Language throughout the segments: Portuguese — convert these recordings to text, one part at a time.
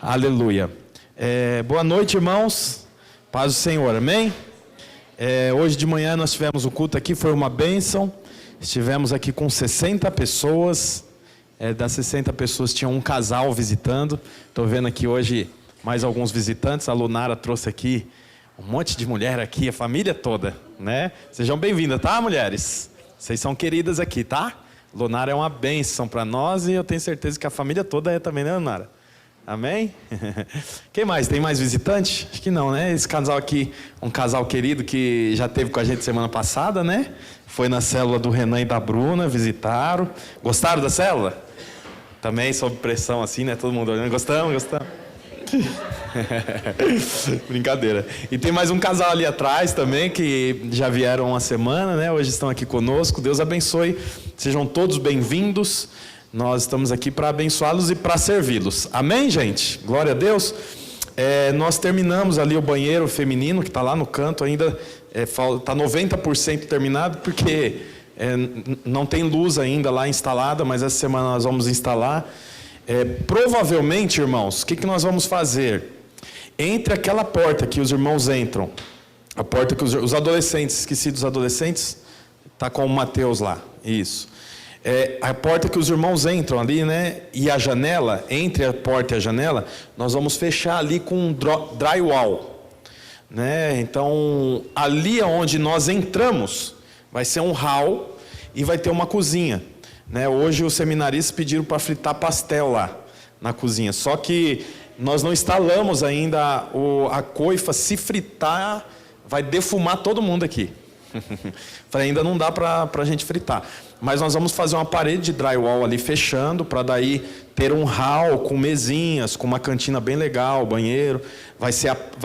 Aleluia. Boa noite, irmãos. Paz do Senhor, amém? Hoje de manhã nós tivemos o culto aqui, foi uma bênção. Estivemos aqui com 60 pessoas. Das 60 pessoas tinha um casal visitando. Estou vendo aqui hoje mais alguns visitantes. A Lunara trouxe aqui um monte de mulher aqui, a família toda, né? Sejam bem-vindas, tá, mulheres? Vocês são queridas aqui, tá? Lunara é uma bênção para nós e eu tenho certeza que a família toda é também, né, Lunara? Amém? Quem mais? Tem mais visitante? Acho que não, né? Esse casal aqui, um casal querido que já esteve com a gente semana passada, né? Foi na célula do Renan e da Bruna, visitaram. Gostaram da célula? Também sob pressão assim, né? Todo mundo olhando. Gostamos? Brincadeira. E tem mais um casal ali atrás também, que já vieram uma semana, né? Hoje estão aqui conosco. Deus abençoe. Sejam todos bem-vindos. Nós estamos aqui para abençoá-los e para servi-los. Amém, gente? Glória a Deus. Nós terminamos ali o banheiro feminino, que está lá no canto ainda. Está 90% terminado, porque não tem luz ainda lá instalada, mas essa semana nós vamos instalar. Provavelmente, irmãos, o que nós vamos fazer? Entre aquela porta que os irmãos entram, a porta que os adolescentes, esqueci dos adolescentes, está com o Mateus lá, isso. A porta que os irmãos entram ali, né? E a janela, entre a porta e a janela, nós vamos fechar ali com um drywall, né? Então, ali onde nós entramos, vai ser um hall e vai ter uma cozinha, né? Hoje os seminaristas pediram para fritar pastel lá na cozinha, só que nós não instalamos ainda a coifa. Se fritar, vai defumar todo mundo aqui. Falei, ainda não dá para a gente fritar. Mas nós vamos fazer uma parede de drywall ali fechando, para daí ter um hall com mesinhas, com uma cantina bem legal, banheiro. Vai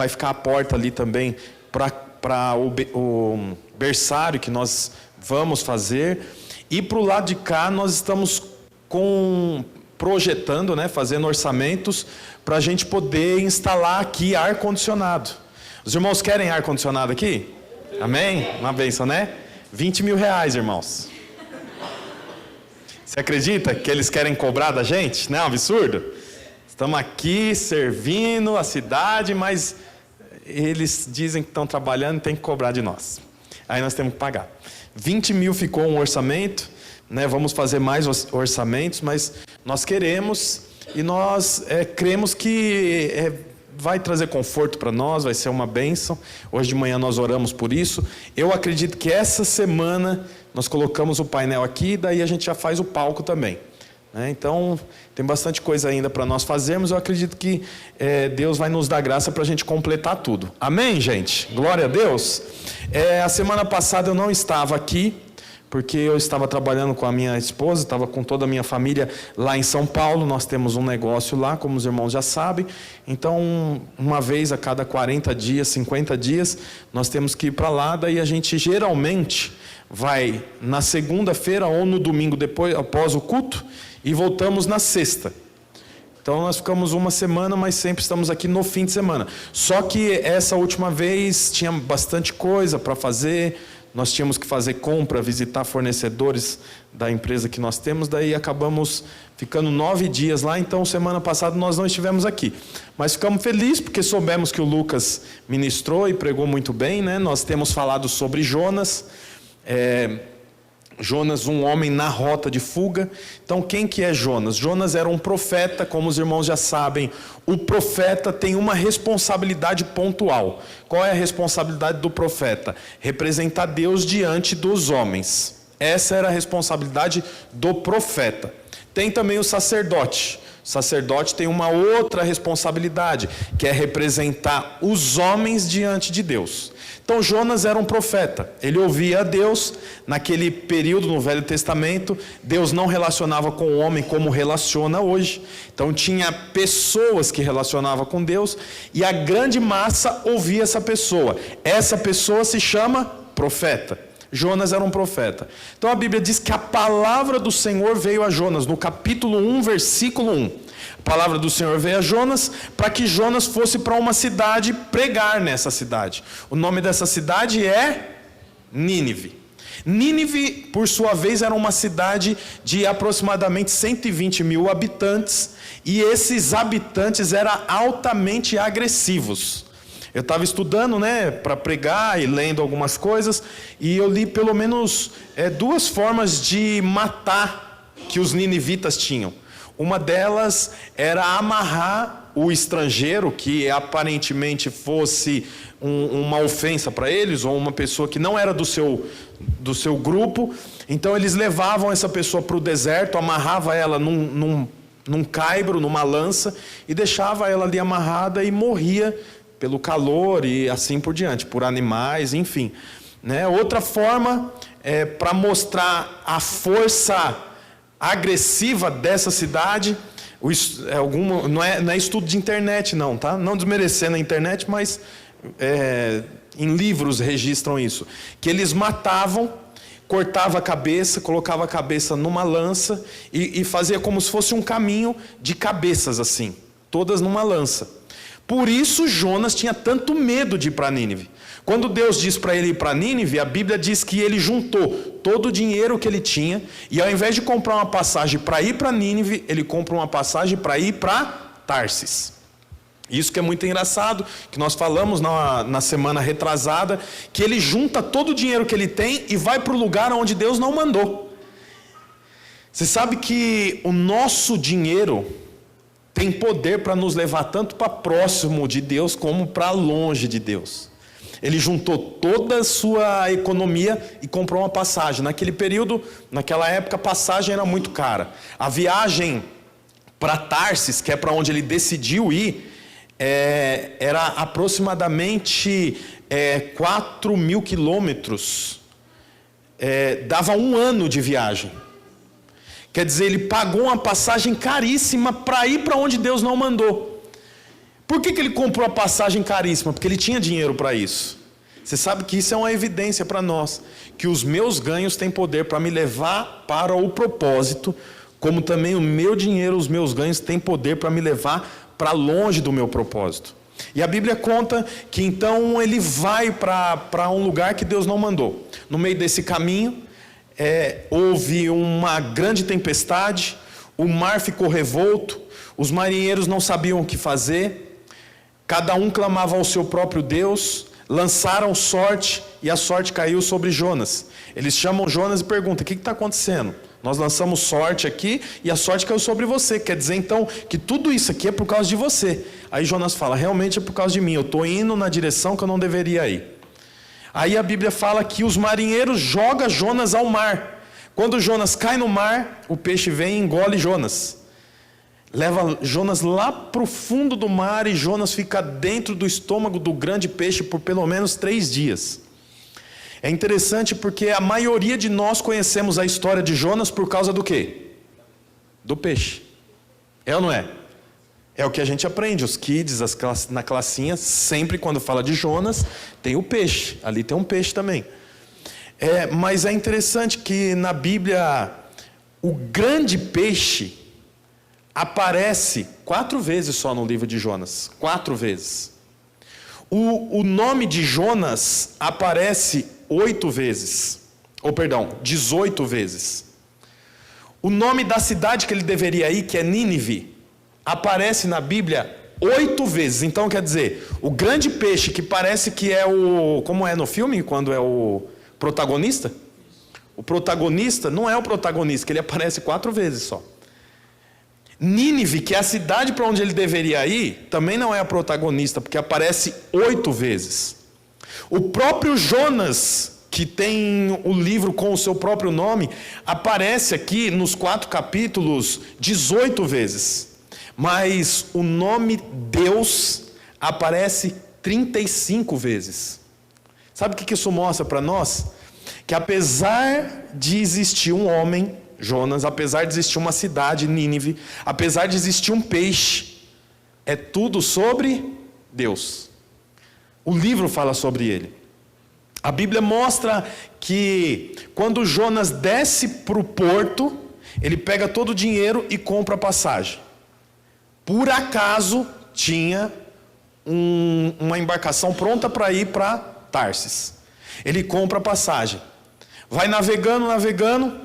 ficar a porta ali também para o berçário que nós vamos fazer. E para o lado de cá nós estamos projetando, né, fazendo orçamentos para a gente poder instalar aqui ar-condicionado. Os irmãos querem ar-condicionado aqui? Amém? Uma bênção, né? 20 mil reais, irmãos. Você acredita que eles querem cobrar da gente? Não é um absurdo? Estamos aqui servindo a cidade, mas eles dizem que estão trabalhando e tem que cobrar de nós. Aí nós temos que pagar. 20 mil ficou um orçamento, né? Vamos fazer mais orçamentos, mas nós queremos e nós cremos que vai trazer conforto para nós, vai ser uma bênção. Hoje de manhã nós oramos por isso. Eu acredito que essa semana nós colocamos o painel aqui, daí a gente já faz o palco também, né? Então tem bastante coisa ainda para nós fazermos. Eu acredito que Deus vai nos dar graça para a gente completar tudo. Amém, gente? Glória a Deus. A semana passada eu não estava aqui, porque eu estava trabalhando com a minha esposa, estava com toda a minha família lá em São Paulo. Nós temos um negócio lá, como os irmãos já sabem. Então, uma vez a cada 40 dias, 50 dias, nós temos que ir para lá. Daí a gente geralmente vai na segunda-feira ou no domingo depois, após o culto, e voltamos na sexta. Então nós ficamos uma semana, mas sempre estamos aqui no fim de semana. Só que essa última vez tinha bastante coisa para fazer. Nós tínhamos que fazer compra, visitar fornecedores da empresa que nós temos. Daí acabamos ficando 9 dias lá. Então semana passada nós não estivemos aqui. Mas ficamos felizes porque soubemos que o Lucas ministrou e pregou muito bem, né? Nós temos falado sobre Jonas. Jonas, um homem na rota de fuga. Então quem que é Jonas? Jonas era um profeta, como os irmãos já sabem. O profeta tem uma responsabilidade pontual. Qual é a responsabilidade do profeta? Representar Deus diante dos homens. Essa era a responsabilidade do profeta. Tem também o sacerdote. O sacerdote tem uma outra responsabilidade, que é representar os homens diante de Deus. Então Jonas era um profeta, ele ouvia a Deus. Naquele período no Velho Testamento, Deus não relacionava com o homem como relaciona hoje. Então tinha pessoas que relacionavam com Deus, e a grande massa ouvia essa pessoa se chama profeta. Jonas era um profeta. Então a Bíblia diz que a palavra do Senhor veio a Jonas, no capítulo 1, versículo 1. A palavra do Senhor veio a Jonas para que Jonas fosse para uma cidade pregar nessa cidade. O nome dessa cidade é Nínive. Nínive, por sua vez, era uma cidade de aproximadamente 120 mil habitantes, e esses habitantes eram altamente agressivos. Eu estava estudando, para pregar e lendo algumas coisas, e eu li pelo menos 2 formas de matar que os ninivitas tinham. Uma delas era amarrar o estrangeiro, que aparentemente fosse uma ofensa para eles, ou uma pessoa que não era do seu grupo. Então eles levavam essa pessoa para o deserto, amarrava ela num caibro, numa lança, e deixava ela ali amarrada e morria pelo calor e assim por diante, por animais, enfim. Outra forma, para mostrar a força agressiva dessa cidade, não é estudo de internet não, tá? Não desmerecendo a internet, mas em livros registram isso, que eles matavam, cortava a cabeça, colocava a cabeça numa lança e fazia como se fosse um caminho de cabeças assim, todas numa lança. Por isso Jonas tinha tanto medo de ir para Nínive. Quando Deus diz para ele ir para Nínive, a Bíblia diz que ele juntou todo o dinheiro que ele tinha, e ao invés de comprar uma passagem para ir para Nínive, ele compra uma passagem para ir para Tarsis. Isso que é muito engraçado, que nós falamos na semana retrasada, que ele junta todo o dinheiro que ele tem e vai para o lugar onde Deus não mandou. Você sabe que o nosso dinheiro tem poder para nos levar tanto para próximo de Deus como para longe de Deus. Ele juntou toda a sua economia e comprou uma passagem. Naquele período, naquela época, a passagem era muito cara. A viagem para Tarsis, que é para onde ele decidiu ir, era aproximadamente 4.000 quilômetros. Dava 1 ano de viagem. Quer dizer, ele pagou uma passagem caríssima para ir para onde Deus não mandou. Por que ele comprou a passagem caríssima? Porque ele tinha dinheiro para isso. Você sabe que isso é uma evidência para nós, que os meus ganhos têm poder para me levar para o propósito, como também o meu dinheiro, os meus ganhos têm poder para me levar para longe do meu propósito. E a Bíblia conta que então ele vai para um lugar que Deus não mandou. No meio desse caminho, houve uma grande tempestade, o mar ficou revolto, os marinheiros não sabiam o que fazer, cada um clamava ao seu próprio Deus, lançaram sorte e a sorte caiu sobre Jonas. Eles chamam Jonas e perguntam: o que está acontecendo? Nós lançamos sorte aqui e a sorte caiu sobre você. Quer dizer então que tudo isso aqui é por causa de você. Aí Jonas fala: realmente é por causa de mim, eu estou indo na direção que eu não deveria ir. Aí a Bíblia fala que os marinheiros jogam Jonas ao mar. Quando Jonas cai no mar, o peixe vem e engole Jonas. Leva Jonas lá para o fundo do mar e Jonas fica dentro do estômago do grande peixe por pelo menos 3 dias. É interessante porque a maioria de nós conhecemos a história de Jonas por causa do quê? Do peixe. É ou não é? É o que a gente aprende, os kids, na classinha, sempre quando fala de Jonas, tem o peixe, ali tem um peixe também. Mas é interessante que na Bíblia, o grande peixe aparece 4 vezes só no livro de Jonas, 4 vezes. O nome de Jonas aparece 8 vezes, 18 vezes. O nome da cidade que ele deveria ir, que é Nínive, aparece na Bíblia 8 vezes. Então quer dizer, o grande peixe que parece que é como é no filme, quando é o protagonista? O protagonista não é o protagonista, que ele aparece 4 vezes só. Nínive, que é a cidade para onde ele deveria ir, também não é a protagonista, porque aparece 8 vezes. O próprio Jonas, que tem o livro com o seu próprio nome, aparece aqui nos 4 capítulos 18 vezes. Mas o nome Deus aparece 35 vezes. Sabe o que isso mostra para nós? Que apesar de existir um homem, Jonas, apesar de existir uma cidade, Nínive, apesar de existir um peixe, é tudo sobre Deus. O livro fala sobre ele. A Bíblia mostra que quando Jonas desce para o porto, ele pega todo o dinheiro e compra a passagem. Por acaso tinha uma embarcação pronta para ir para Tarsis. Ele compra a passagem. Vai navegando, navegando.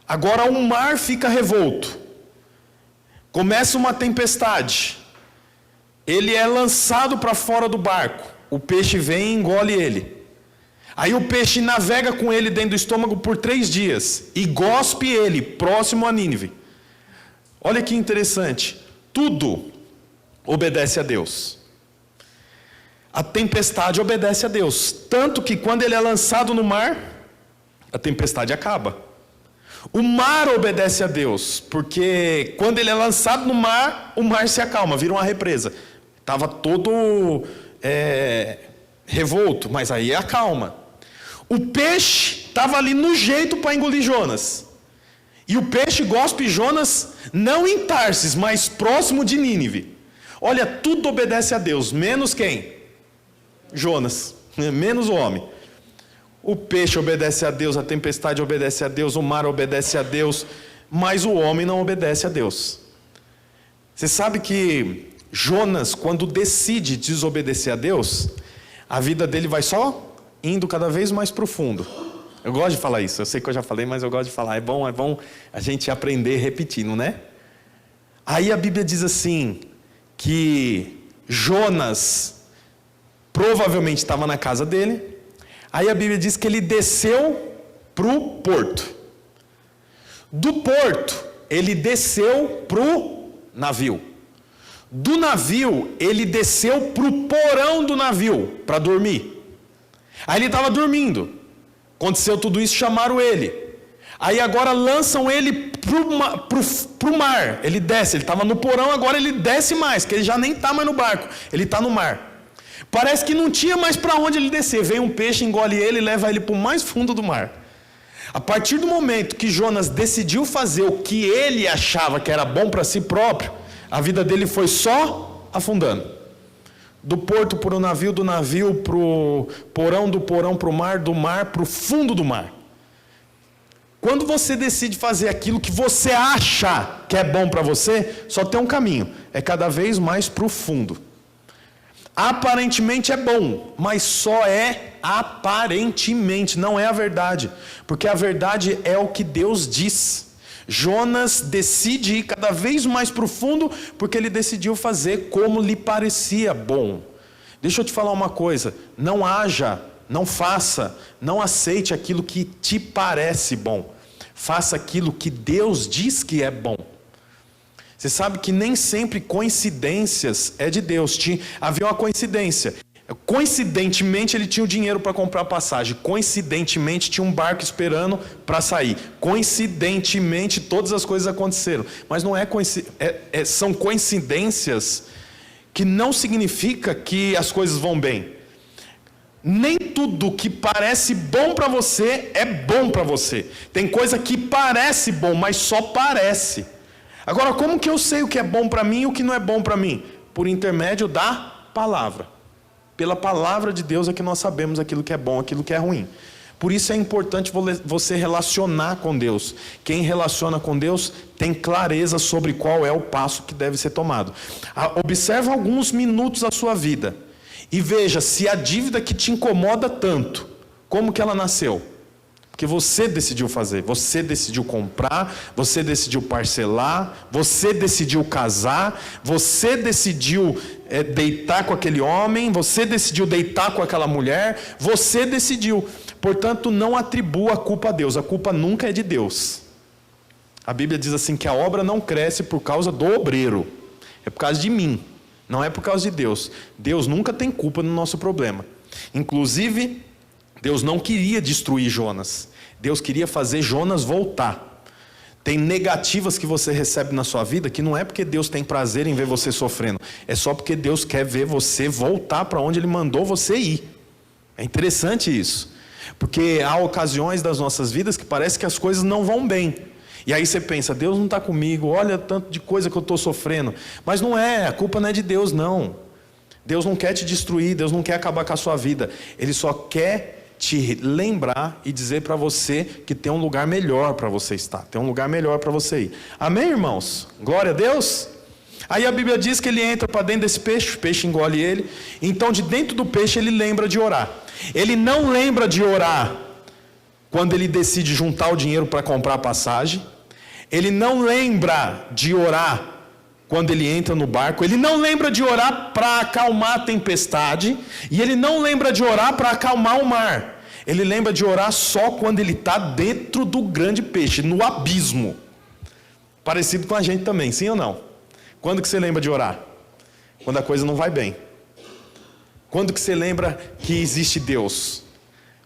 Agora o mar fica revolto. Começa uma tempestade. Ele é lançado para fora do barco. O peixe vem e engole ele. Aí o peixe navega com ele dentro do estômago por 3 dias. E gospe ele, próximo a Nínive. Olha que interessante. Tudo obedece a Deus. A tempestade obedece a Deus. Tanto que quando ele é lançado no mar, a tempestade acaba. O mar obedece a Deus. Porque quando ele é lançado no mar, o mar se acalma, vira uma represa. Estava todo revolto, mas aí acalma. O peixe estava ali no jeito para engolir Jonas. E o peixe gospe Jonas não em Tarsis, mas próximo de Nínive. Olha, tudo obedece a Deus, menos quem? Jonas, menos o homem. O peixe obedece a Deus, a tempestade obedece a Deus, o mar obedece a Deus, mas o homem não obedece a Deus. Você sabe que Jonas, quando decide desobedecer a Deus, a vida dele vai só indo cada vez mais profundo. Eu gosto de falar isso, eu sei que eu já falei, mas eu gosto de falar. É bom a gente aprender repetindo, né? Aí a Bíblia diz assim, que Jonas provavelmente estava na casa dele. Aí a Bíblia diz que ele desceu para o porto. Do porto, ele desceu para o navio. Do navio, ele desceu para o porão do navio, para dormir. Aí ele estava dormindo. Aconteceu tudo isso, chamaram ele. Aí agora lançam ele para o mar. Ele desce, ele estava no porão, agora ele desce mais, que ele já nem está mais no barco, ele está no mar. Parece que não tinha mais para onde ele descer. Vem um peixe, engole ele e leva ele para o mais fundo do mar. A partir do momento que Jonas decidiu fazer o que ele achava que era bom para si próprio, a vida dele foi só afundando. Do porto para o navio, do navio para o porão, do porão para o mar, do mar para o fundo do mar. Quando você decide fazer aquilo que você acha que é bom para você, só tem um caminho, é cada vez mais para o fundo. Aparentemente é bom, mas só é aparentemente, não é a verdade, porque a verdade é o que Deus diz. Jonas decide ir cada vez mais profundo, porque ele decidiu fazer como lhe parecia bom. Deixa eu te falar uma coisa, não haja, não faça, não aceite aquilo que te parece bom. Faça aquilo que Deus diz que é bom. Você sabe que nem sempre coincidências é de Deus. Havia uma coincidência. Coincidentemente ele tinha o dinheiro para comprar passagem. Coincidentemente tinha um barco esperando para sair. Coincidentemente todas as coisas aconteceram. Mas não são coincidências que não significa que as coisas vão bem. Nem tudo que parece bom para você é bom para você. Tem coisa que parece bom, mas só parece. Agora, como que eu sei o que é bom para mim e o que não é bom para mim? Por intermédio da palavra. Pela palavra de Deus é que nós sabemos aquilo que é bom, aquilo que é ruim. Por isso é importante você relacionar com Deus. Quem relaciona com Deus tem clareza sobre qual é o passo que deve ser tomado. Observe alguns minutos a sua vida e veja se a dívida que te incomoda tanto, como que ela nasceu? Porque você decidiu fazer, você decidiu comprar, você decidiu parcelar, você decidiu casar, você decidiu deitar com aquele homem, você decidiu deitar com aquela mulher, você decidiu. Portanto, não atribua a culpa a Deus, a culpa nunca é de Deus. A Bíblia diz assim que a obra não cresce por causa do obreiro, é por causa de mim, não é por causa de Deus. Deus nunca tem culpa no nosso problema. Inclusive, Deus não queria destruir Jonas. Deus queria fazer Jonas voltar. Tem negativas que você recebe na sua vida que não é porque Deus tem prazer em ver você sofrendo. É só porque Deus quer ver você voltar para onde Ele mandou você ir. É interessante isso. Porque há ocasiões das nossas vidas que parece que as coisas não vão bem. E aí você pensa, Deus não está comigo, olha tanto de coisa que eu estou sofrendo. Mas não é, a culpa não é de Deus não. Deus não quer te destruir, Deus não quer acabar com a sua vida. Ele só quer te lembrar e dizer para você que tem um lugar melhor para você estar. Tem um lugar melhor para você ir. Amém, irmãos? Glória a Deus. Aí a Bíblia diz que ele entra para dentro desse peixe, o peixe engole ele. Então de dentro do peixe ele lembra de orar. Ele não lembra de orar quando ele decide juntar o dinheiro para comprar a passagem. Ele não lembra de orar quando ele entra no barco. Ele não lembra de orar para acalmar a tempestade. E ele não lembra de orar para acalmar o mar. Ele lembra de orar só quando ele está dentro do grande peixe, no abismo. Parecido com a gente também, sim ou não? Quando que você lembra de orar? Quando a coisa não vai bem. Quando que você lembra que existe Deus?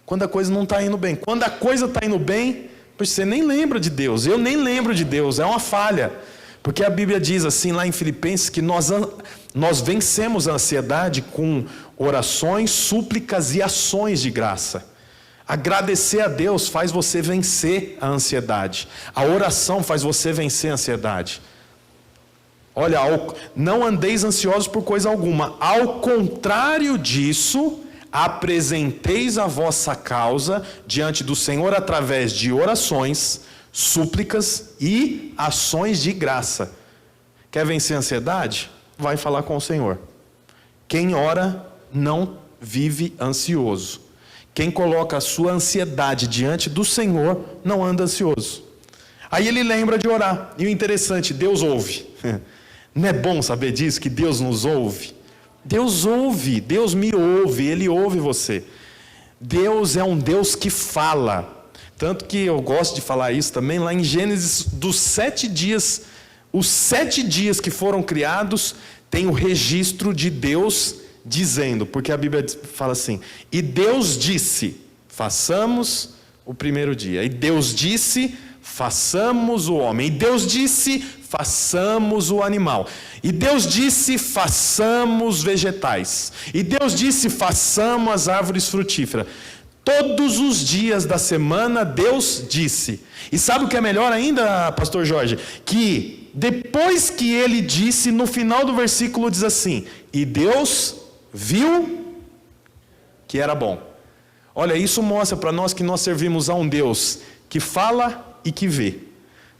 Quando a coisa não está indo bem. Quando a coisa está indo bem, você nem lembra de Deus. Eu nem lembro de Deus, é uma falha. Porque a Bíblia diz assim lá em Filipenses que nós vencemos a ansiedade com orações, súplicas e ações de graça. Agradecer a Deus faz você vencer a ansiedade. A oração faz você vencer a ansiedade. Olha, não andeis ansiosos por coisa alguma. Ao contrário disso, apresenteis a vossa causa diante do Senhor através de orações, súplicas e ações de graça. Quer vencer a ansiedade? Vai falar com o Senhor. Quem ora não vive ansioso. Quem coloca a sua ansiedade diante do Senhor não anda ansioso. Aí ele lembra de orar. E o interessante, Deus ouve. Não é bom saber disso, que Deus nos ouve? Deus ouve, Deus me ouve, Ele ouve você. Deus é um Deus que fala. Tanto que eu gosto de falar isso também, lá em Gênesis, dos 7 dias, os 7 dias que foram criados, tem o registro de Deus dizendo, porque a Bíblia fala assim, e Deus disse, façamos o primeiro dia, e Deus disse, façamos o homem, e Deus disse, façamos o animal, e Deus disse, façamos vegetais, e Deus disse, façamos as árvores frutíferas. Todos os dias da semana Deus disse. E sabe o que é melhor ainda, pastor Jorge? Que depois que ele disse, no final do versículo diz assim, e Deus viu que era bom. Olha, isso mostra para nós que nós servimos a um Deus que fala e que vê.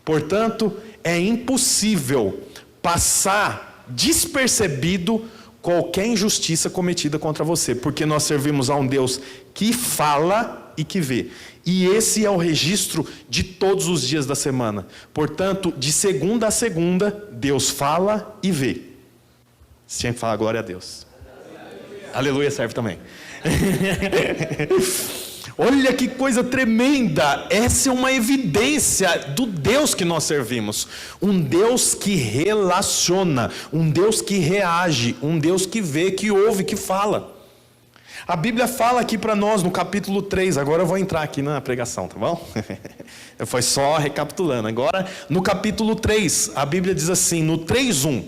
Portanto, é impossível passar despercebido qualquer injustiça cometida contra você, porque nós servimos a um Deus que fala e que vê. E esse é o registro de todos os dias da semana. Portanto, de segunda a segunda, Deus fala e vê. Você tinha que falar glória a Deus. Aleluia serve também. Olha que coisa tremenda, essa é uma evidência do Deus que nós servimos, um Deus que relaciona, um Deus que reage, um Deus que vê, que ouve, que fala. A Bíblia fala aqui para nós no capítulo 3, agora eu vou entrar aqui na pregação, tá bom? Foi só recapitulando, agora no capítulo 3, a Bíblia diz assim, no 3:1,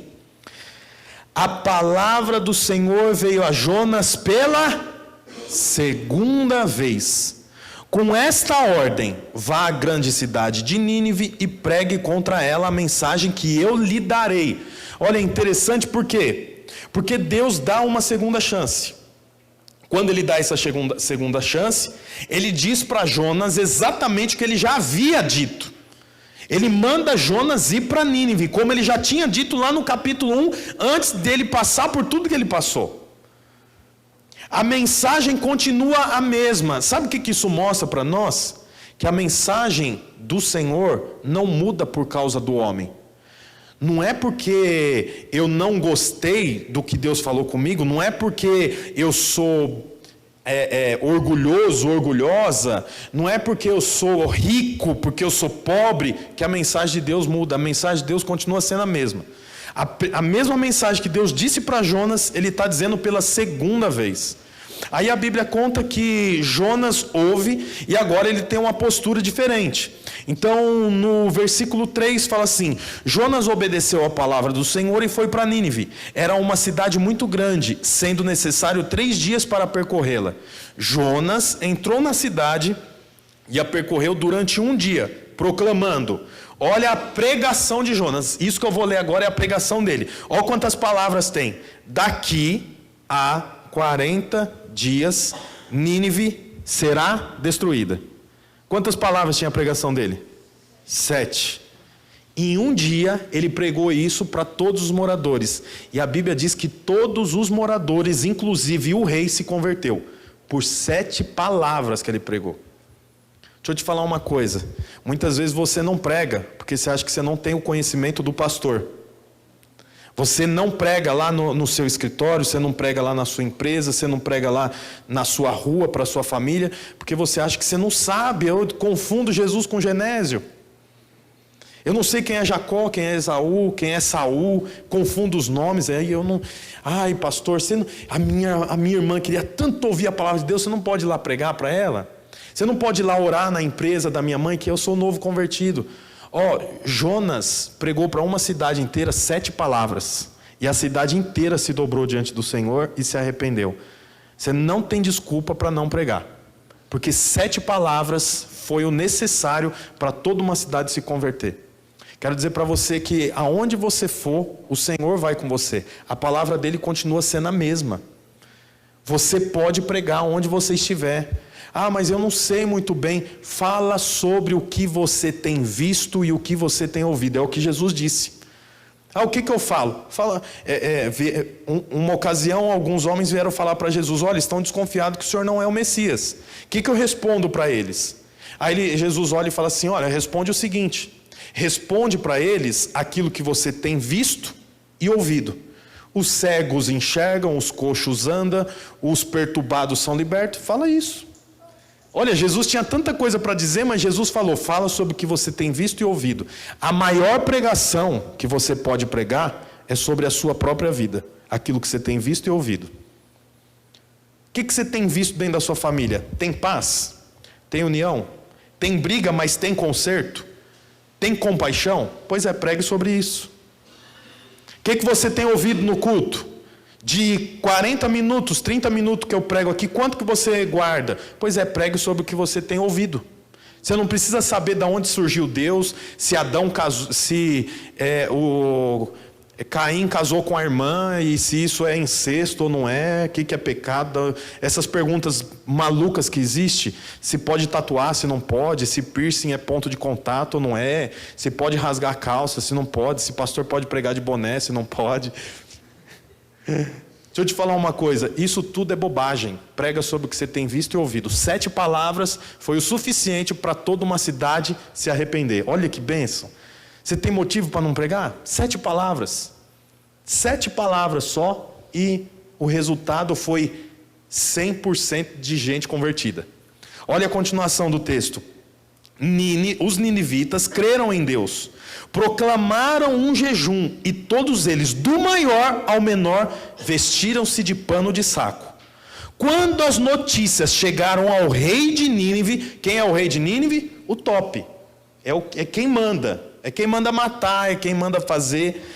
a palavra do Senhor veio a Jonas pela segunda vez, com esta ordem, vá à grande cidade de Nínive e pregue contra ela a mensagem que eu lhe darei. Olha, é interessante por quê? Porque Deus dá uma segunda chance. Quando ele dá essa segunda chance, ele diz para Jonas exatamente o que ele já havia dito. Ele manda Jonas ir para Nínive, como ele já tinha dito lá no capítulo 1, antes dele passar por tudo que ele passou. A mensagem continua a mesma. Sabe o que isso mostra para nós? Que a mensagem do Senhor não muda por causa do homem. Não é porque eu não gostei do que Deus falou comigo, não é porque eu sou orgulhoso, orgulhosa, não é porque eu sou rico, porque eu sou pobre, que a mensagem de Deus muda. A mensagem de Deus continua sendo a mesma. A mesma mensagem que Deus disse para Jonas, ele está dizendo pela segunda vez. Aí a Bíblia conta que Jonas ouve e agora ele tem uma postura diferente. Então no versículo 3 fala assim, Jonas obedeceu a palavra do Senhor e foi para Nínive. Era uma cidade muito grande, sendo necessário 3 dias para percorrê-la. Jonas entrou na cidade e a percorreu durante 1 dia, proclamando. Olha a pregação de Jonas, isso que eu vou ler agora é a pregação dele. Olha quantas palavras tem. Daqui a 40 dias, Nínive será destruída. Quantas palavras tinha a pregação dele? 7. Em 1 dia, ele pregou isso para todos os moradores. E a Bíblia diz que todos os moradores, inclusive o rei, se converteu. Por 7 palavras que ele pregou. eu te falar uma coisa. Muitas vezes você não prega, porque você acha que você não tem o conhecimento do pastor. Você não prega lá no seu escritório, você não prega lá na sua empresa, você não prega lá na sua rua, para a sua família, porque você acha que você não sabe. Eu confundo Jesus com Genésio. Eu não sei quem é Jacó, quem é Esaú, quem é Saul, confundo os nomes, aí eu não... Ai, pastor, você não... a minha irmã queria tanto ouvir a palavra de Deus, você não pode ir lá pregar para ela? Você não pode ir lá orar na empresa da minha mãe, que eu sou novo convertido? Jonas pregou para uma cidade inteira 7 palavras, e a cidade inteira se dobrou diante do Senhor e se arrependeu. Você não tem desculpa para não pregar, porque 7 palavras foi o necessário para toda uma cidade se converter. Quero dizer para você que aonde você for, o Senhor vai com você. A palavra dele continua sendo a mesma. Você pode pregar onde você estiver. Ah, mas eu não sei muito bem. Fala sobre o que você tem visto e o que você tem ouvido. É o que Jesus disse. O que eu falo? Uma ocasião, alguns homens vieram falar para Jesus: olha, estão desconfiados que o Senhor não é o Messias. O que eu respondo para eles? Aí Jesus olha e fala assim: olha, responde o seguinte. Responde para eles aquilo que você tem visto e ouvido. Os cegos enxergam, os coxos andam, os perturbados são libertos. Fala isso. Olha, Jesus tinha tanta coisa para dizer, mas Jesus falou: fala sobre o que você tem visto e ouvido. A maior pregação que você pode pregar é sobre a sua própria vida, aquilo que você tem visto e ouvido. O que você tem visto dentro da sua família? Tem paz? Tem união? Tem briga, mas tem conserto? Tem compaixão? Pois é, pregue sobre isso. O que você tem ouvido no culto? De 40 minutos, 30 minutos que eu prego aqui, quanto que você guarda? Pois é, pregue sobre o que você tem ouvido. Você não precisa saber de onde surgiu Deus, se Adão casou, Caim casou com a irmã, e se isso é incesto ou não é, o que é pecado, essas perguntas malucas que existem, se pode tatuar, se não pode, se piercing é ponto de contato ou não é, se pode rasgar a calça, se não pode, se pastor pode pregar de boné, se não pode. Deixa eu te falar uma coisa, isso tudo é bobagem. Prega sobre o que você tem visto e ouvido. 7 palavras foi o suficiente para toda uma cidade se arrepender. Olha que bênção. Você tem motivo para não pregar? 7 palavras. 7 palavras só, e o resultado foi 100% de gente convertida. Olha a continuação do texto. Os ninivitas creram em Deus, proclamaram um jejum, e todos eles, do maior ao menor, vestiram-se de pano de saco. Quando as notícias chegaram ao rei de Nínive, quem é o rei de Nínive? O top. É quem manda. É quem manda matar, é quem manda fazer.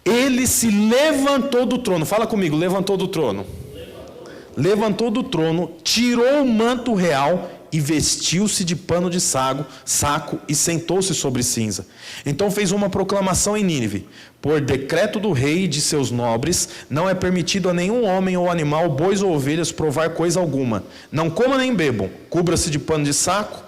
Ele se levantou do trono. Fala comigo, levantou do trono. Levantou do trono, tirou o manto real e vestiu-se de pano de saco e sentou-se sobre cinza. Então fez uma proclamação em Nínive: por decreto do rei e de seus nobres, não é permitido a nenhum homem ou animal, bois ou ovelhas, provar coisa alguma. Não comam nem bebam, cubra-se de pano de saco,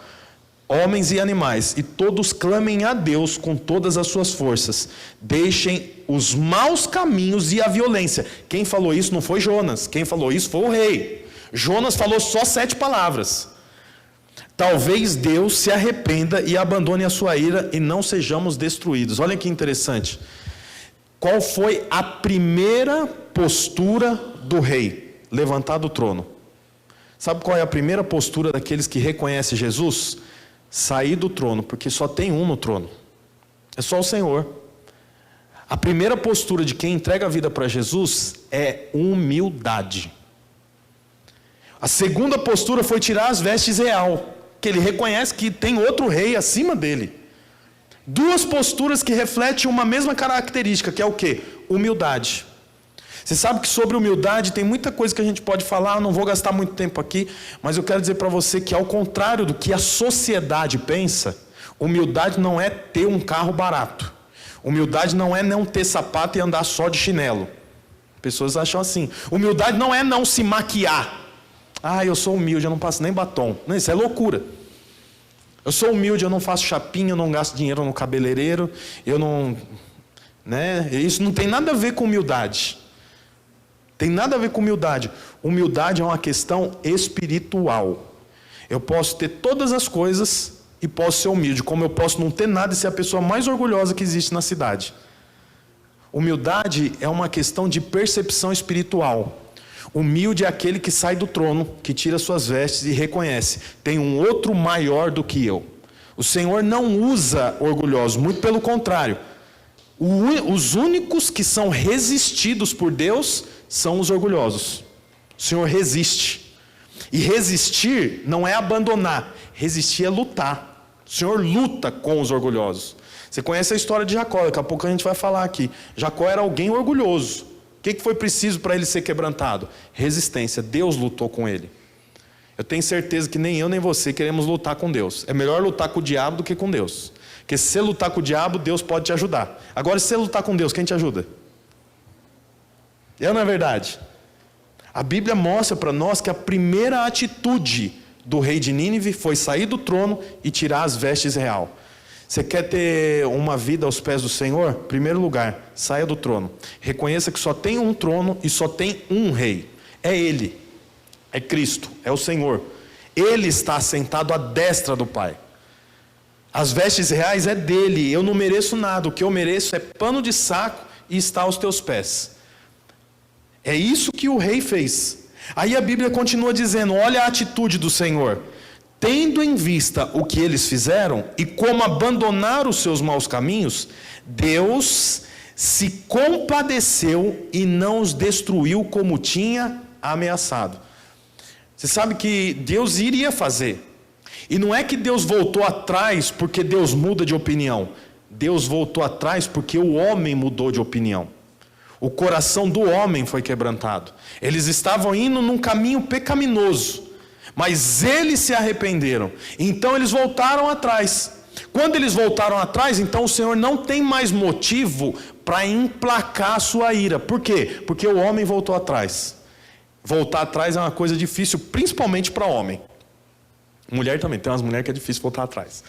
homens e animais, e todos clamem a Deus com todas as suas forças. Deixem os maus caminhos e a violência. Quem falou isso não foi Jonas, quem falou isso foi o rei. Jonas falou só 7 palavras. Talvez Deus se arrependa e abandone a sua ira e não sejamos destruídos. Olha que interessante. Qual foi a primeira postura do rei? Levantar do trono. Sabe qual é a primeira postura daqueles que reconhecem Jesus? Sair do trono, porque só tem um no trono. É só o Senhor. A primeira postura de quem entrega a vida para Jesus é humildade. A segunda postura foi tirar as vestes real, que ele reconhece que tem outro rei acima dele. 2 posturas que refletem uma mesma característica, que é o quê? Humildade. Você sabe que sobre humildade tem muita coisa que a gente pode falar, eu não vou gastar muito tempo aqui, mas eu quero dizer para você que, ao contrário do que a sociedade pensa, humildade não é ter um carro barato. Humildade não é não ter sapato e andar só de chinelo. Pessoas acham assim. Humildade não é não se maquiar. Eu sou humilde, eu não passo nem batom. Não, isso é loucura. Eu sou humilde, eu não faço chapinha, eu não gasto dinheiro no cabeleireiro, eu não... Isso não tem nada a ver com humildade. Tem nada a ver com humildade. Humildade é uma questão espiritual. Eu posso ter todas as coisas e posso ser humilde, como eu posso não ter nada e ser a pessoa mais orgulhosa que existe na cidade. Humildade é uma questão de percepção espiritual. Humilde é aquele que sai do trono, que tira suas vestes e reconhece: tem um outro maior do que eu. O Senhor não usa orgulhosos, muito pelo contrário. Os únicos que são resistidos por Deus são os orgulhosos. O Senhor resiste. E resistir não é abandonar, resistir é lutar. O Senhor luta com os orgulhosos. Você conhece a história de Jacó, daqui a pouco a gente vai falar aqui. Jacó era alguém orgulhoso. O que foi preciso para ele ser quebrantado? Resistência. Deus lutou com ele. Eu tenho certeza que nem eu nem você queremos lutar com Deus. É melhor lutar com o diabo do que com Deus. Porque se você lutar com o diabo, Deus pode te ajudar. Agora, se você lutar com Deus, quem te ajuda? Não é verdade? A Bíblia mostra para nós que a primeira atitude do rei de Nínive foi sair do trono e tirar as vestes real. Você quer ter uma vida aos pés do Senhor? Em primeiro lugar, saia do trono. Reconheça que só tem um trono e só tem um rei. É Ele. É Cristo. É o Senhor. Ele está assentado à destra do Pai. As vestes reais é dele. Eu não mereço nada. O que eu mereço é pano de saco e está aos teus pés. É isso que o rei fez. Aí a Bíblia continua dizendo: olha a atitude do Senhor. Tendo em vista o que eles fizeram e como abandonaram os seus maus caminhos, Deus se compadeceu e não os destruiu como tinha ameaçado. Você sabe que Deus iria fazer. E não é que Deus voltou atrás porque Deus muda de opinião. Deus voltou atrás porque o homem mudou de opinião. O coração do homem foi quebrantado. Eles estavam indo num caminho pecaminoso. Mas eles se arrependeram. Então eles voltaram atrás. Quando eles voltaram atrás, então o Senhor não tem mais motivo para emplacar a sua ira. Por quê? Porque o homem voltou atrás. Voltar atrás é uma coisa difícil, principalmente para homem. Mulher também, tem umas mulheres que é difícil voltar atrás.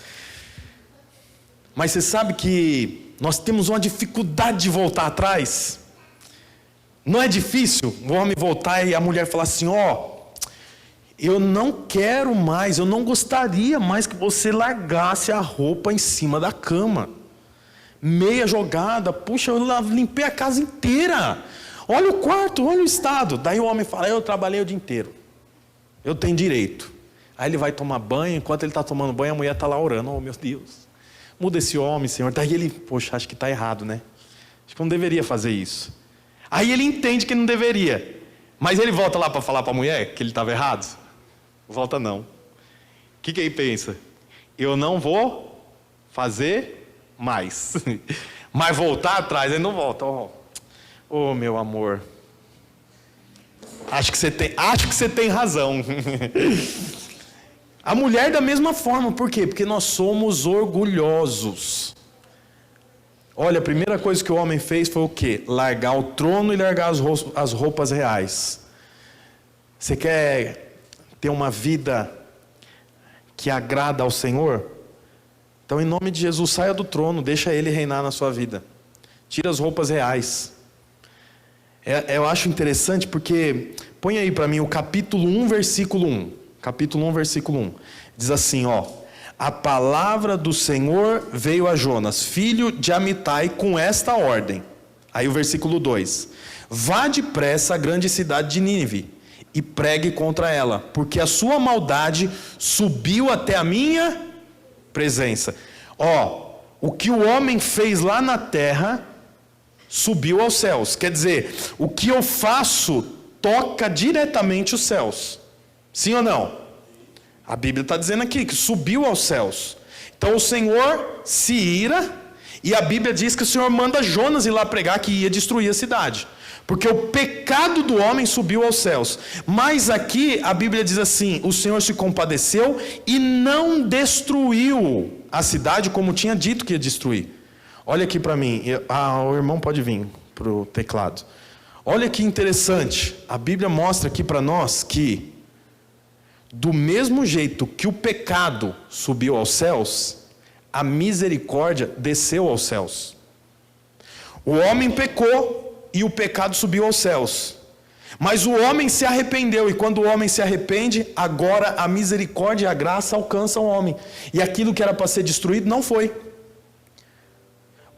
Mas você sabe que nós temos uma dificuldade de voltar atrás? Não é difícil o homem voltar e a mulher falar assim: eu não quero mais, eu não gostaria mais que você largasse a roupa em cima da cama. Meia jogada, puxa, eu limpei a casa inteira. Olha o quarto, olha o estado. Daí o homem fala: eu trabalhei o dia inteiro. Eu tenho direito. Aí ele vai tomar banho, enquanto ele está tomando banho, a mulher está lá orando: oh meu Deus, muda esse homem, Senhor. Daí ele, poxa, acho que está errado, né? Acho que não deveria fazer isso. Aí ele entende que não deveria. Mas ele volta lá para falar para a mulher que ele estava errado? Volta não. O que ele pensa? Eu não vou fazer mais. Mas voltar atrás, ele não volta. Oh, meu amor. Acho que você tem razão. A mulher da mesma forma. Por quê? Porque nós somos orgulhosos. Olha, a primeira coisa que o homem fez foi o quê? Largar o trono e largar as roupas reais. Você quer ter uma vida que agrada ao Senhor? Então, em nome de Jesus, saia do trono, deixa Ele reinar na sua vida. Tira as roupas reais. Eu acho interessante porque, põe aí para mim o capítulo 1, versículo 1. Capítulo 1, versículo 1. Diz assim, a palavra do Senhor veio a Jonas, filho de Amitai, com esta ordem. Aí o versículo 2. Vá depressa à grande cidade de Nínive e pregue contra ela, porque a sua maldade subiu até a minha presença. O que o homem fez lá na terra subiu aos céus. Quer dizer, o que eu faço toca diretamente os céus. Sim ou não? A Bíblia está dizendo aqui que subiu aos céus. Então o Senhor se ira, e a Bíblia diz que o Senhor manda Jonas ir lá pregar que ia destruir a cidade. Porque o pecado do homem subiu aos céus. Mas aqui a Bíblia diz assim: o Senhor se compadeceu e não destruiu a cidade como tinha dito que ia destruir. Olha aqui para mim. O irmão pode vir para o teclado. Olha que interessante. A Bíblia mostra aqui para nós que do mesmo jeito que o pecado subiu aos céus, a misericórdia desceu aos céus. O homem pecou e o pecado subiu aos céus. Mas o homem se arrependeu, e quando o homem se arrepende, agora a misericórdia e a graça alcançam o homem. E aquilo que era para ser destruído não foi.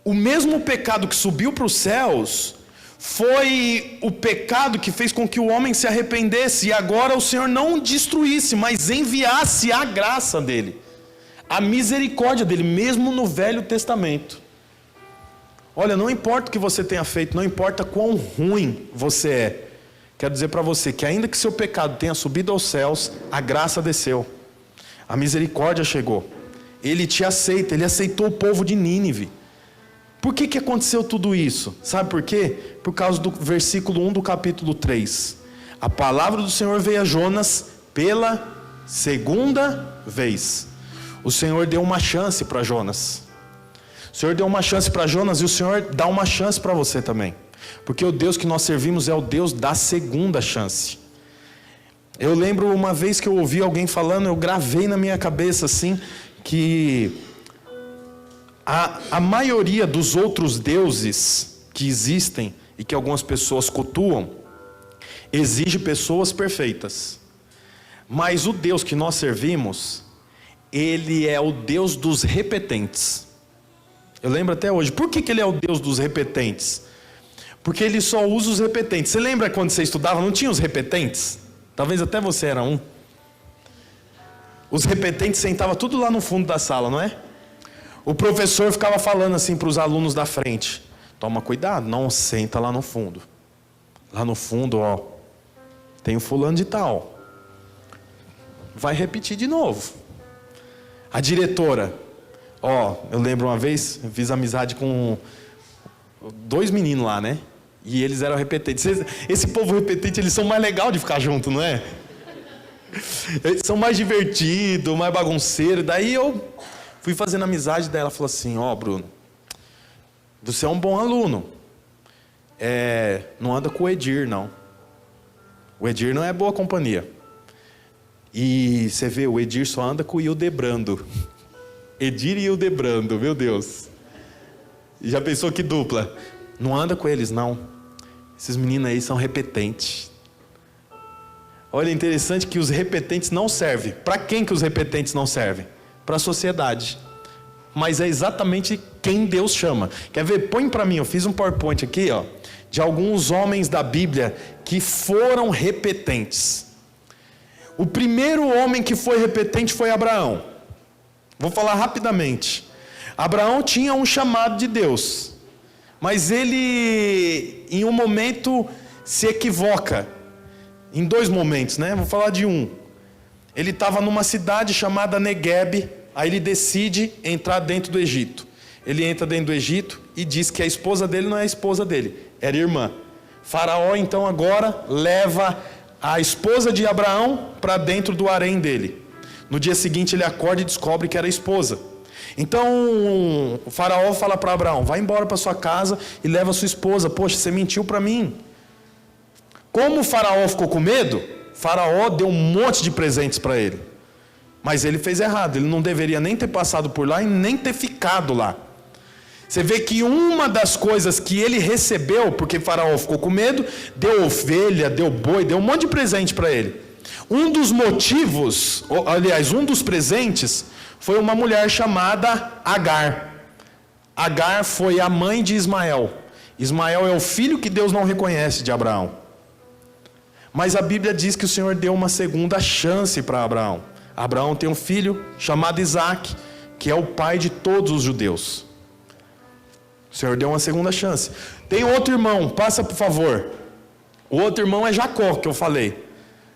O mesmo pecado que subiu para os céus foi o pecado que fez com que o homem se arrependesse, e agora o Senhor não destruísse, mas enviasse a graça dele, a misericórdia dele, mesmo no Velho Testamento. Olha, não importa o que você tenha feito, não importa quão ruim você é, quero dizer para você que ainda que seu pecado tenha subido aos céus, a graça desceu, a misericórdia chegou, ele te aceita, ele aceitou o povo de Nínive. Por que aconteceu tudo isso? Sabe por quê? Por causa do versículo 1 do capítulo 3. A palavra do Senhor veio a Jonas pela segunda vez. O Senhor deu uma chance para Jonas. O Senhor deu uma chance para Jonas, e o Senhor dá uma chance para você também. Porque o Deus que nós servimos é o Deus da segunda chance. Eu lembro uma vez que eu ouvi alguém falando, eu gravei na minha cabeça assim, que a maioria dos outros deuses que existem e que algumas pessoas cultuam, exige pessoas perfeitas. Mas o Deus que nós servimos, Ele é o Deus dos repetentes. Eu lembro até hoje. Por que Ele é o Deus dos repetentes? Porque Ele só usa os repetentes. Você lembra quando você estudava, não tinha os repetentes? Talvez até você era um. Os repetentes sentavam tudo lá no fundo da sala, não é? O professor ficava falando assim para os alunos da frente: toma cuidado, não senta lá no fundo. Lá no fundo, ó, tem o fulano de tal. Vai repetir de novo. A diretora, ó, eu lembro uma vez, eu fiz amizade com 2 meninos lá, né? E eles eram repetentes. Esse povo repetente, eles são mais legais de ficar junto, não é? Eles são mais divertidos, mais bagunceiros. Daí eu fui fazendo amizade, daí ela falou assim: ó, Bruno, você é um bom aluno, não anda com o Edir, não. O Edir não é boa companhia. E você vê, o Edir só anda com o Hildebrando. Edir e Hildebrando, meu Deus. Já pensou que dupla? Não anda com eles, não. Esses meninos aí são repetentes. Olha, interessante que os repetentes não servem. Para quem que os repetentes não servem? Para a sociedade. Mas é exatamente quem Deus chama. Quer ver? Põe para mim, eu fiz um PowerPoint aqui, ó, de alguns homens da Bíblia que foram repetentes. O primeiro homem que foi repetente foi Abraão. Vou falar rapidamente. Abraão tinha um chamado de Deus, mas ele, em um momento, se equivoca. Em 2 momentos, né? Vou falar de um. Ele estava numa cidade chamada Negueb, aí ele decide entrar dentro do Egito. Ele entra dentro do Egito e diz que a esposa dele não é a esposa dele, era irmã. Faraó então agora leva a esposa de Abraão para dentro do harém dele. No dia seguinte ele acorda e descobre que era a esposa. Então o faraó fala para Abraão: vai embora para sua casa e leva a sua esposa. Poxa, você mentiu para mim. Como o faraó ficou com medo, Faraó deu um monte de presentes para ele. Mas ele fez errado, ele não deveria nem ter passado por lá e nem ter ficado lá. Você vê que uma das coisas que ele recebeu, porque Faraó ficou com medo, deu ovelha, deu boi, deu um monte de presente para ele. Um dos motivos, aliás, um dos presentes, foi uma mulher chamada Agar. Agar foi a mãe de Ismael. Ismael é o filho que Deus não reconhece de Abraão. Mas a Bíblia diz que o Senhor deu uma segunda chance para Abraão. Abraão tem um filho chamado Isaac, que é o pai de todos os judeus. O Senhor deu uma segunda chance. Tem outro irmão, passa por favor. O outro irmão é Jacó, que eu falei.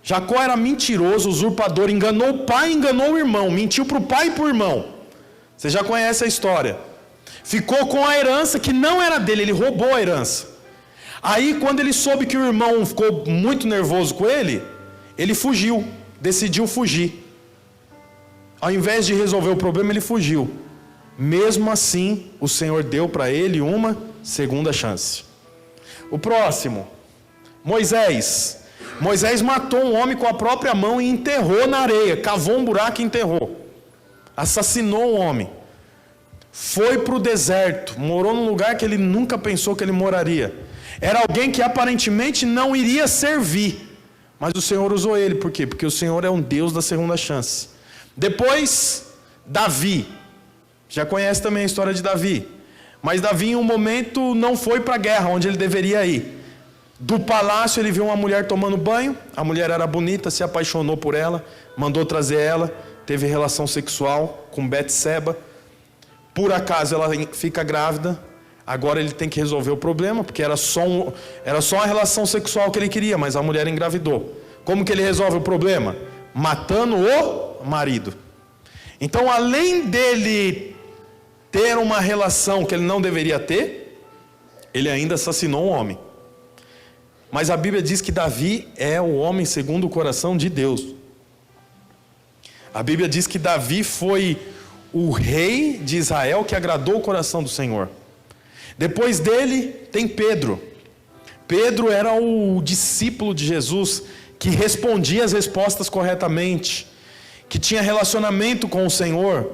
Jacó era mentiroso, usurpador, enganou o pai, enganou o irmão, mentiu para o pai e para o irmão. Você já conhece a história. Ficou com a herança que não era dele, ele roubou a herança. Aí quando ele soube que o irmão ficou muito nervoso com ele, ele fugiu, decidiu fugir. Ao invés de resolver o problema, ele fugiu. Mesmo assim, o Senhor deu para ele uma segunda chance. O próximo, Moisés. Moisés matou um homem com a própria mão e enterrou na areia, cavou um buraco e enterrou. Assassinou um homem. Foi para o deserto, morou num lugar que ele nunca pensou que ele moraria. Era alguém que aparentemente não iria servir, mas o Senhor usou ele. Por quê? Porque o Senhor é um Deus da segunda chance. Depois, Davi. Já conhece também a história de Davi. Mas Davi em um momento não foi para a guerra, onde ele deveria ir. Do palácio ele viu uma mulher tomando banho. A mulher era bonita, se apaixonou por ela, mandou trazer ela, teve relação sexual com Betseba. Por acaso ela fica grávida. Agora ele tem que resolver o problema, porque era só uma relação sexual que ele queria, mas a mulher engravidou. Como que ele resolve o problema? Matando o marido. Então, além dele ter uma relação que ele não deveria ter, ele ainda assassinou um homem. Mas a Bíblia diz que Davi é o homem segundo o coração de Deus. A Bíblia diz que Davi foi o rei de Israel que agradou o coração do Senhor. Depois dele tem Pedro. Pedro era o discípulo de Jesus que respondia as respostas corretamente, que tinha relacionamento com o Senhor,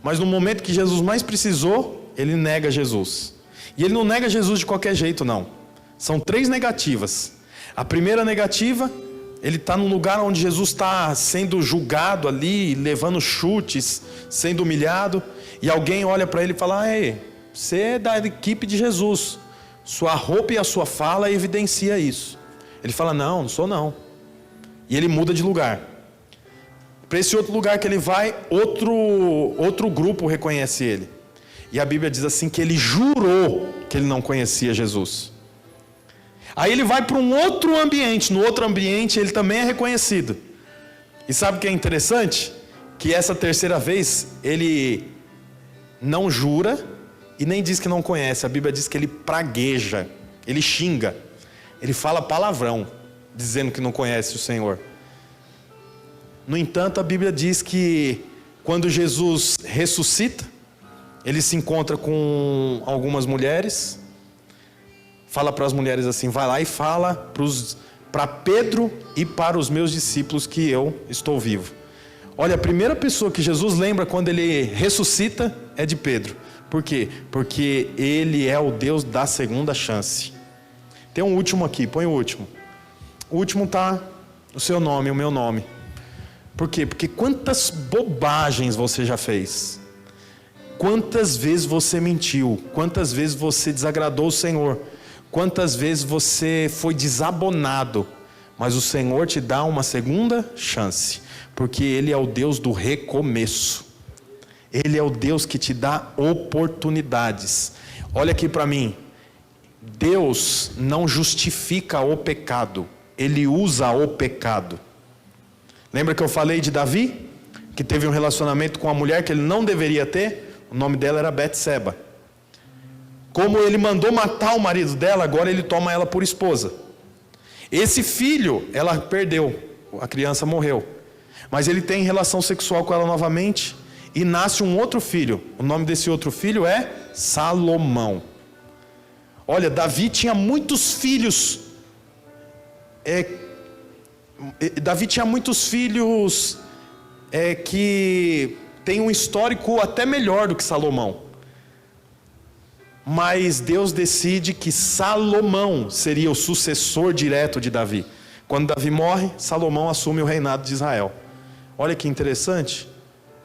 mas no momento que Jesus mais precisou, ele nega Jesus. E ele não nega Jesus de qualquer jeito, não. São 3 negativas. A primeira negativa, ele está num lugar onde Jesus está sendo julgado ali, levando chutes, sendo humilhado, e alguém olha para ele e fala: ei, você é da equipe de Jesus, sua roupa e a sua fala evidencia isso. Ele fala: não sou não. E ele muda de lugar. Para esse outro lugar que ele vai, outro grupo reconhece ele. E a Bíblia diz assim que ele jurou que ele não conhecia Jesus. Aí ele vai para um outro ambiente. No outro ambiente ele também é reconhecido. E sabe o que é interessante? Que essa terceira vez ele não jura e nem diz que não conhece. A Bíblia diz que ele pragueja, ele xinga, ele fala palavrão, dizendo que não conhece o Senhor. No entanto, a Bíblia diz que quando Jesus ressuscita, ele se encontra com algumas mulheres, fala para as mulheres assim: vai lá e fala para Pedro e para os meus discípulos que eu estou vivo. Olha, a primeira pessoa que Jesus lembra quando ele ressuscita é de Pedro. Por quê? Porque ele é o Deus da segunda chance. Tem um último aqui, põe o último. O último está o seu nome, o meu nome. Por quê? Porque quantas bobagens você já fez? Quantas vezes você mentiu? Quantas vezes você desagradou o Senhor? Quantas vezes você foi desabonado? Mas o Senhor te dá uma segunda chance, porque Ele é o Deus do recomeço. Ele é o Deus que te dá oportunidades. Olha aqui para mim. Deus não justifica o pecado, Ele usa o pecado. Lembra que eu falei de Davi? Que teve um relacionamento com uma mulher que ele não deveria ter? O nome dela era Betseba. Como ele mandou matar o marido dela, agora ele toma ela por esposa. Esse filho, ela perdeu, a criança morreu. Mas ele tem relação sexual com ela novamente e nasce um outro filho. O nome desse outro filho é Salomão. Olha, Davi tinha muitos filhos. Davi tinha muitos filhos que tem um histórico até melhor do que Salomão. Mas Deus decide que Salomão seria o sucessor direto de Davi. Quando Davi morre, Salomão assume o reinado de Israel. Olha que interessante.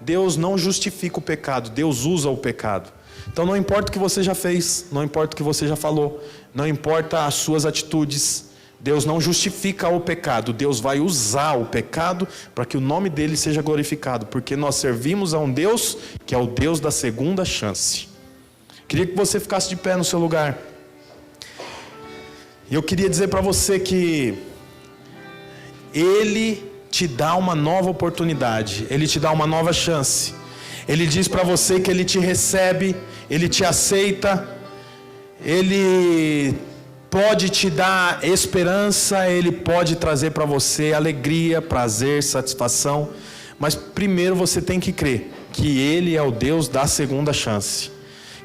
Deus não justifica o pecado, Deus usa o pecado. Então não importa o que você já fez, não importa o que você já falou, não importa as suas atitudes, Deus não justifica o pecado, Deus vai usar o pecado para que o nome dele seja glorificado, porque nós servimos a um Deus que é o Deus da segunda chance. Queria que você ficasse de pé no seu lugar. E eu queria dizer para você que Ele te dá uma nova oportunidade, Ele te dá uma nova chance. Ele diz para você que Ele te recebe, Ele te aceita, Ele pode te dar esperança, Ele pode trazer para você alegria, prazer, satisfação. Mas primeiro você tem que crer que Ele é o Deus da segunda chance.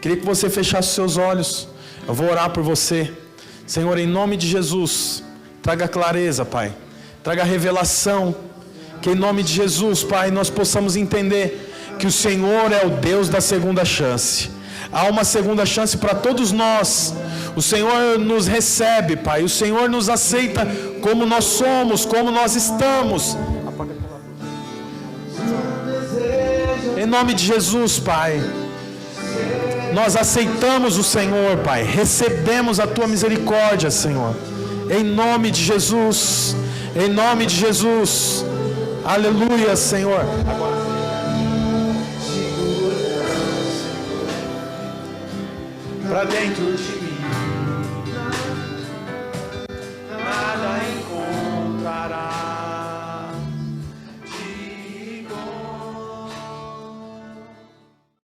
Queria que você fechasse os seus olhos. Eu vou orar por você. Senhor, em nome de Jesus, traga clareza, Pai. Traga revelação. Que em nome de Jesus, Pai, nós possamos entender que o Senhor é o Deus da segunda chance. Há uma segunda chance para todos nós. O Senhor nos recebe, Pai. O Senhor nos aceita como nós somos, como nós estamos. Em nome de Jesus, Pai. Nós aceitamos o Senhor, Pai. Recebemos a Tua misericórdia, Senhor. Em nome de Jesus. Em nome de Jesus. Aleluia, Senhor. Para dentro.